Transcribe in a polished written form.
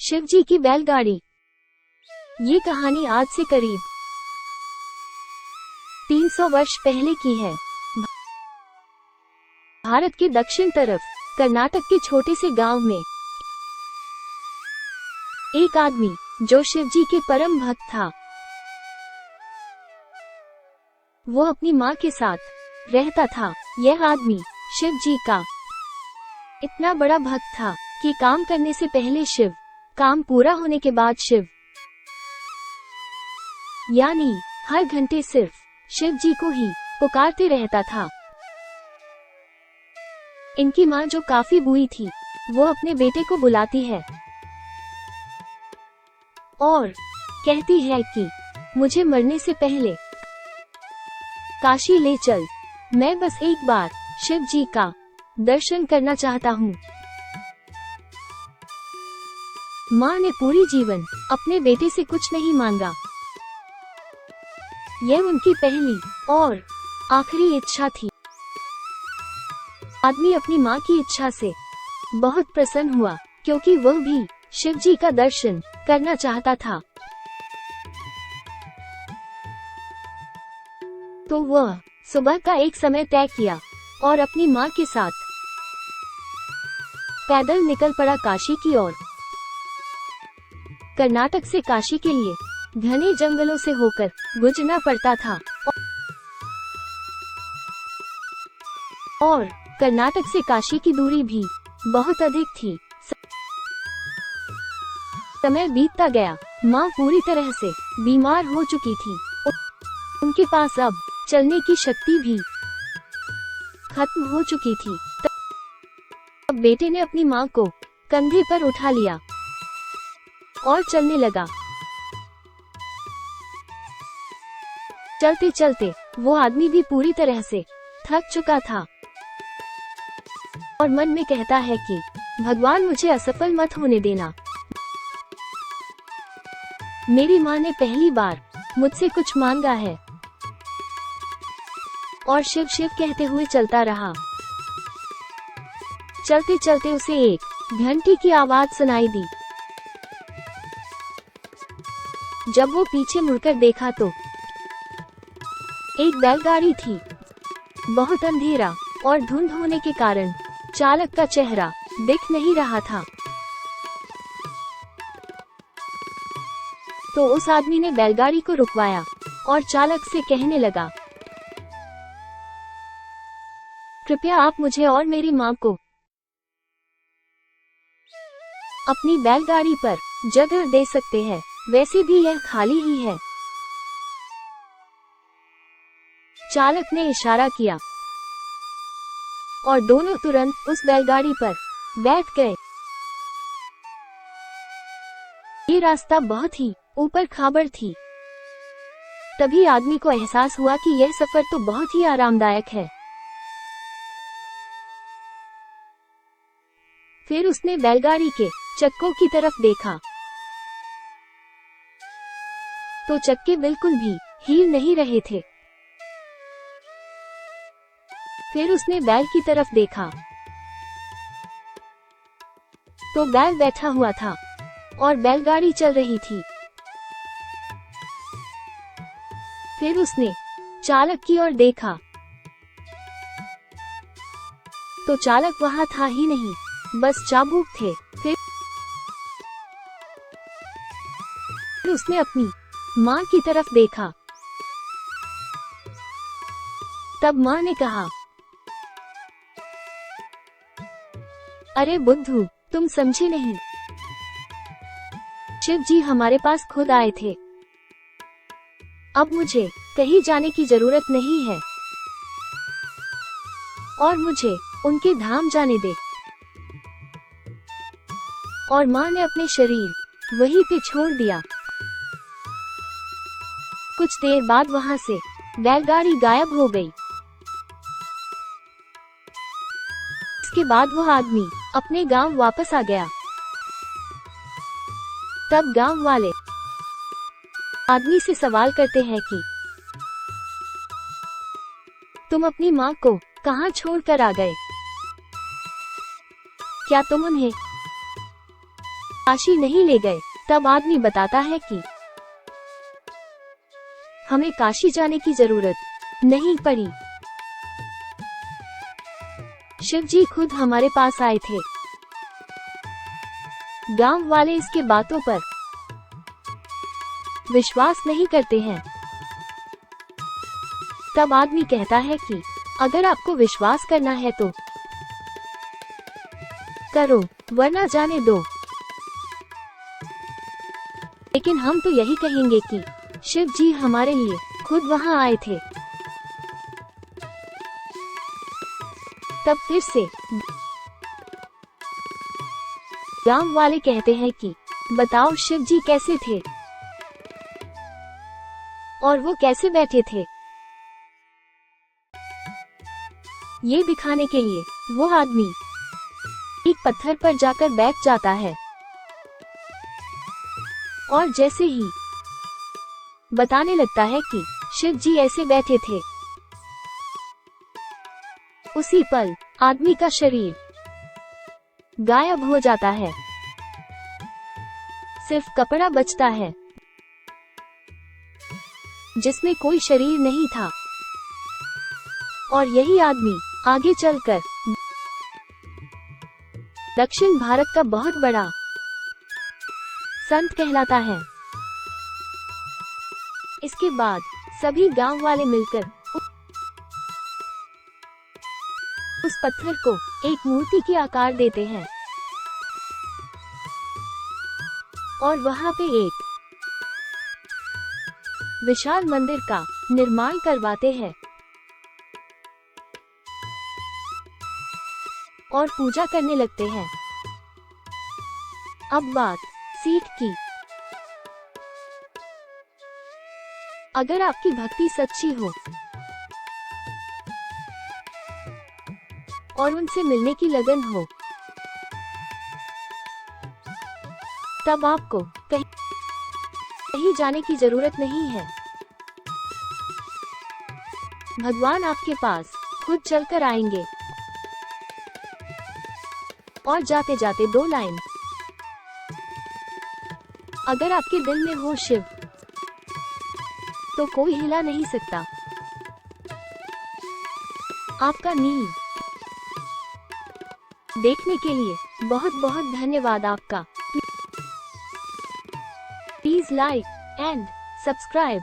शिव जी की बैलगाड़ी। ये कहानी आज से करीब 300 वर्ष पहले की है। भारत के दक्षिण तरफ कर्नाटक के छोटे से गांव में एक आदमी जो शिव जी के परम भक्त था, वो अपनी माँ के साथ रहता था। यह आदमी शिव जी का इतना बड़ा भक्त था कि काम करने से पहले शिव, काम पूरा होने के बाद शिव, यानी हर घंटे सिर्फ शिव जी को ही पुकारते रहता था। इनकी माँ जो काफी बुरी थी, वो अपने बेटे को बुलाती है और कहती है कि मुझे मरने से पहले काशी ले चल, मैं बस एक बार शिव जी का दर्शन करना चाहता हूँ। माँ ने पूरी जीवन अपने बेटे से कुछ नहीं मांगा। यह उनकी पहली और आखिरी इच्छा थी। आदमी अपनी माँ की इच्छा से बहुत प्रसन्न हुआ, क्योंकि वह भी शिव जी का दर्शन करना चाहता था। तो वह सुबह का एक समय तय किया और अपनी माँ के साथ पैदल निकल पड़ा काशी की ओर। कर्नाटक से काशी के लिए घने जंगलों से होकर गुजरना पड़ता था और कर्नाटक से काशी की दूरी भी बहुत अधिक थी। समय बीतता गया, माँ पूरी तरह से बीमार हो चुकी थी। उनके पास अब चलने की शक्ति भी खत्म हो चुकी थी। तब बेटे ने अपनी माँ को कंधे पर उठा लिया और चलने लगा। चलते चलते वो आदमी भी पूरी तरह से थक चुका था और मन में कहता है कि भगवान मुझे असफल मत होने देना। मेरी माँ ने पहली बार मुझसे कुछ मांगा है। और शिव शिव कहते हुए चलता रहा। चलते चलते उसे एक घंटी की आवाज सुनाई दी। जब वो पीछे मुड़कर देखा तो एक बैलगाड़ी थी। बहुत अंधेरा और धुंध होने के कारण चालक का चेहरा दिख नहीं रहा था। तो उस आदमी ने बैलगाड़ी को रुकवाया और चालक से कहने लगा, कृपया आप मुझे और मेरी माँ को अपनी बैलगाड़ी पर जगह दे सकते हैं, वैसे भी यह खाली ही है। चालक ने इशारा किया और दोनों तुरंत उस बैलगाड़ी पर बैठ गए। ये रास्ता बहुत ही ऊपर खाबड़ थी। तभी आदमी को एहसास हुआ कि यह सफर तो बहुत ही आरामदायक है। फिर उसने बैलगाड़ी के चक्कों की तरफ देखा तो चक्के बिल्कुल भी हिल नहीं रहे थे। फिर उसने बैल की तरफ देखा तो बैल बैठा हुआ था और बैलगाड़ी चल रही थी। फिर उसने चालक की ओर देखा तो चालक वहां था ही नहीं, बस चाबुक थे। फिर उसने अपनी माँ की तरफ देखा। तब माँ ने कहा, अरे बुद्धू, तुम समझे नहीं, शिव जी हमारे पास खुद आए थे। अब मुझे कहीं जाने की जरूरत नहीं है और मुझे उनके धाम जाने दे। और माँ ने अपने शरीर वहीं पे छोड़ दिया। कुछ देर बाद वहां से बैलगाड़ी गायब हो गई। इसके बाद वह आदमी अपने गांव वापस आ गया। तब गांव वाले आदमी से सवाल करते हैं कि तुम अपनी माँ को कहाँ छोड़कर आ गए? क्या तुम उन्हें काशी नहीं ले गए। तब आदमी बताता है कि हमें काशी जाने की जरूरत नहीं पड़ी, शिव जी खुद हमारे पास आए थे। गांव वाले इसके बातों पर विश्वास नहीं करते हैं। तब आदमी कहता है कि अगर आपको विश्वास करना है तो करो, वरना जाने दो। लेकिन हम तो यही कहेंगे कि शिव जी हमारे लिए खुद वहां आए थे। तब फिर से गांव वाले कहते हैं कि बताओ शिव जी कैसे थे और वो कैसे बैठे थे। ये दिखाने के लिए वो आदमी एक पत्थर पर जाकर बैठ जाता है और जैसे ही बताने लगता है कि शिव जी ऐसे बैठे थे, उसी पल आदमी का शरीर गायब हो जाता है। सिर्फ कपड़ा बचता है जिसमें कोई शरीर नहीं था। और यही आदमी आगे चलकर दक्षिण भारत का बहुत बड़ा संत कहलाता है। इसके बाद सभी गांव वाले मिलकर उस पत्थर को एक मूर्ति के आकार देते हैं और वहां पे एक विशाल मंदिर का निर्माण करवाते हैं और पूजा करने लगते हैं। अब बात सीट की। अगर आपकी भक्ति सच्ची हो और उनसे मिलने की लगन हो, तब आपको कहीं जाने की जरूरत नहीं है। भगवान आपके पास खुद चलकर आएंगे। और जाते जाते 2 लाइन, अगर आपके दिल में हो शिव तो कोई हिला नहीं सकता। आपका नींव देखने के लिए बहुत बहुत धन्यवाद आपका। Please like and subscribe.